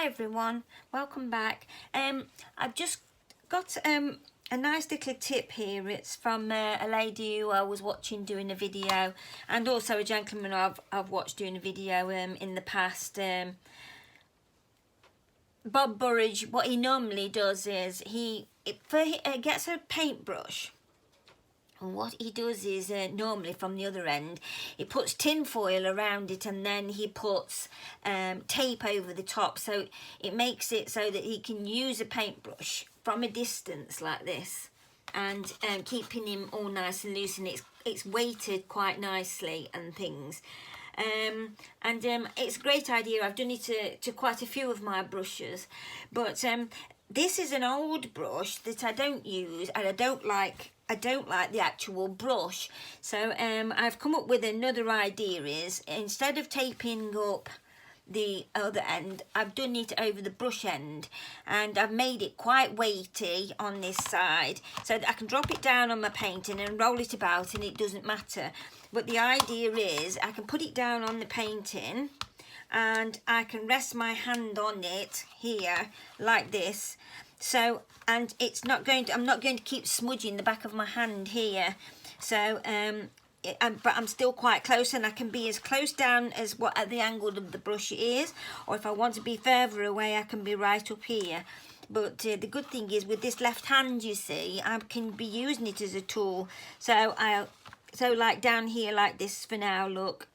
Hi everyone, welcome back. I've just got a nice little tip here. It's from a lady who I was watching doing a video, and also a gentleman I've watched doing a video in the past. Bob Burridge, what he normally does is he gets a paintbrush. And what he does is, normally from the other end, he puts tin foil around it, and then he puts tape over the top, so it makes it so that he can use a paintbrush from a distance like this, and keeping him all nice and loose, and it's weighted quite nicely and things. It's a great idea. I've done it to quite a few of my brushes, but this is an old brush that I don't use, and I don't like the actual brush. So I've come up with another idea. Is instead of taping up the other end, I've done it over the brush end, and I've made it quite weighty on this side so that I can drop it down on my painting and roll it about, and it doesn't matter. But the idea is I can put it down on the painting, and I can rest my hand on it here like this. So, and it's not going to, I'm not going to keep smudging the back of my hand here. So, but I'm still quite close, and I can be as close down as what at the angle of the brush is, or if I want to be further away, I can be right up here. But the good thing is with this left hand, you see, I can be using it as a tool. So like down here like this for now, look,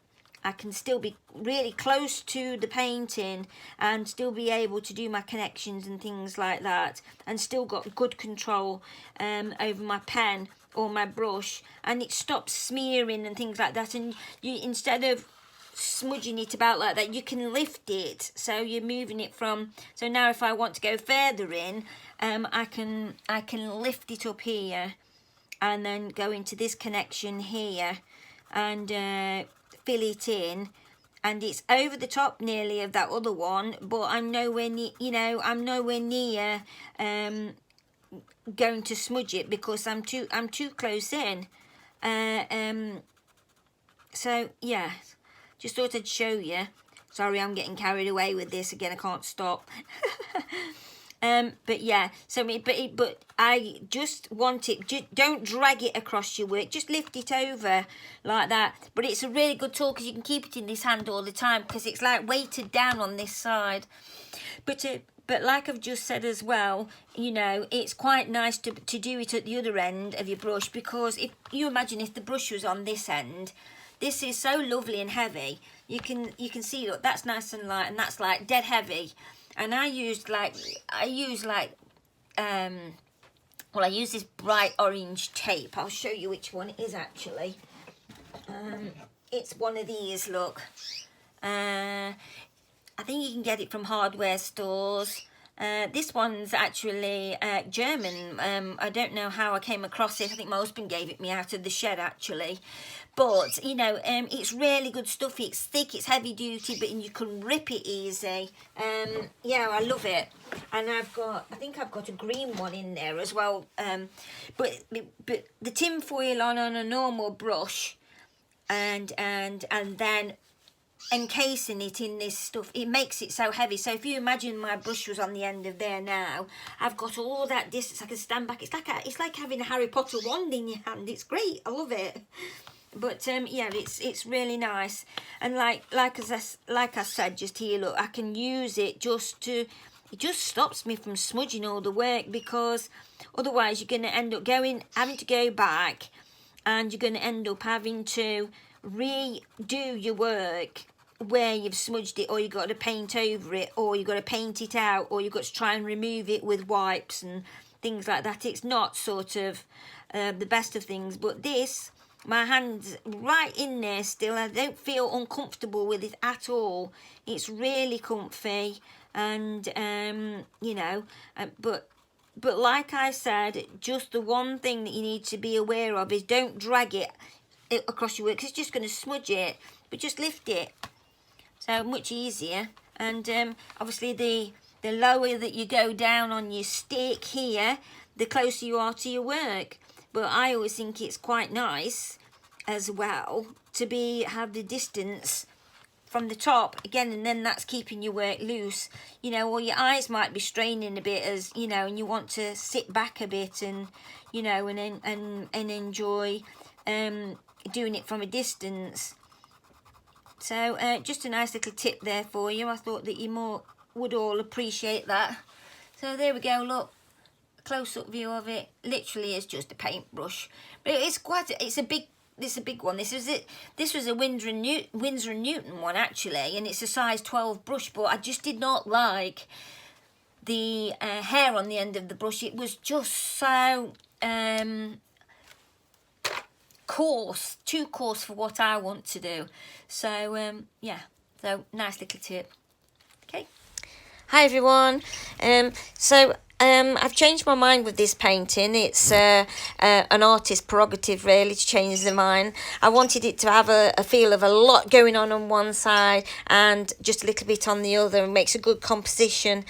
I can still be really close to the painting and still be able to do my connections and things like that, and still got good control over my pen or my brush, and it stops smearing and things like that. And you, instead of smudging it about like that, you can lift it, so you're moving it from, so now if I want to go further in, I can lift it up here and then go into this connection here and fill it in, and it's over the top nearly of that other one, but I'm nowhere near, I'm nowhere near going to smudge it because I'm too close in. So yeah, just thought I'd show you. Sorry, I'm getting carried away with this again. I can't stop. But yeah, but I just want it, don't drag it across your work, just lift it over like that. But it's a really good tool because you can keep it in this hand all the time because it's like weighted down on this side. But like I've just said as well, it's quite nice to do it at the other end of your brush, because if you imagine if the brush was on this end, this is so lovely and heavy. You can see, look, that's nice and light, and that's like dead heavy. And I use this bright orange tape. I'll show you which one it is actually. It's one of these, look. I think you can get it from hardware stores. This one's actually German. I don't know how I came across it. I think my husband gave it me out of the shed actually. But it's really good stuff. It's thick, it's heavy duty, but you can rip it easy. Yeah, I love it. And I think I've got a green one in there as well. But the tin foil on a normal brush, and then encasing it in this stuff, it makes it so heavy. So if you imagine my brush was on the end of there now, I've got all that distance. I can stand back. It's like having a Harry Potter wand in your hand. It's great. I love it. But yeah, it's really nice. And like I said just here, look, I can use it it just stops me from smudging all the work, because otherwise you're going to end up having to go back, and you're going to end up having to redo your work where you've smudged it, or you've got to paint over it, or you've got to paint it out, or you've got to try and remove it with wipes and things like that. It's not sort of the best of things, but this, my hand's right in there still. I don't feel uncomfortable with it at all. It's really comfy, and but like I said, just the one thing that you need to be aware of is don't drag it across your work, because it's just going to smudge it, but just lift it. So much easier. And obviously the lower that you go down on your stick here, the closer you are to your work. But I always think it's quite nice as well to have the distance from the top again, and then that's keeping your work loose, you know, or your eyes might be straining a bit, as you know, and you want to sit back a bit and, you know, and enjoy doing it from a distance. So just a nice little tip there for you. I thought that you would all appreciate that. So there we go, look, close-up view of it. Literally is just a paintbrush, but it's a big one. This was a Winsor and Newton one actually, and it's a size 12 brush, but I just did not like the hair on the end of the brush. It was just so coarse, too coarse for what I want to do. So yeah, so nice little tip. Okay, hi everyone. I've changed my mind with this painting. It's an artist's prerogative really to change their mind. I wanted it to have a feel of a lot going on one side and just a little bit on the other. It makes a good composition.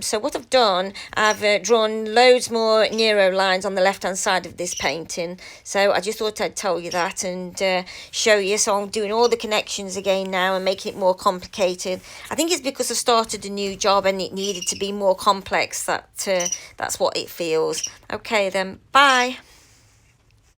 So what I've done, I've drawn loads more Neuro lines on the left hand side of this painting. So I just thought I'd tell you that and show you. So I'm doing all the connections again now and making it more complicated. I think it's because I started a new job and it needed to be more complex. That's what it feels. Okay then, bye.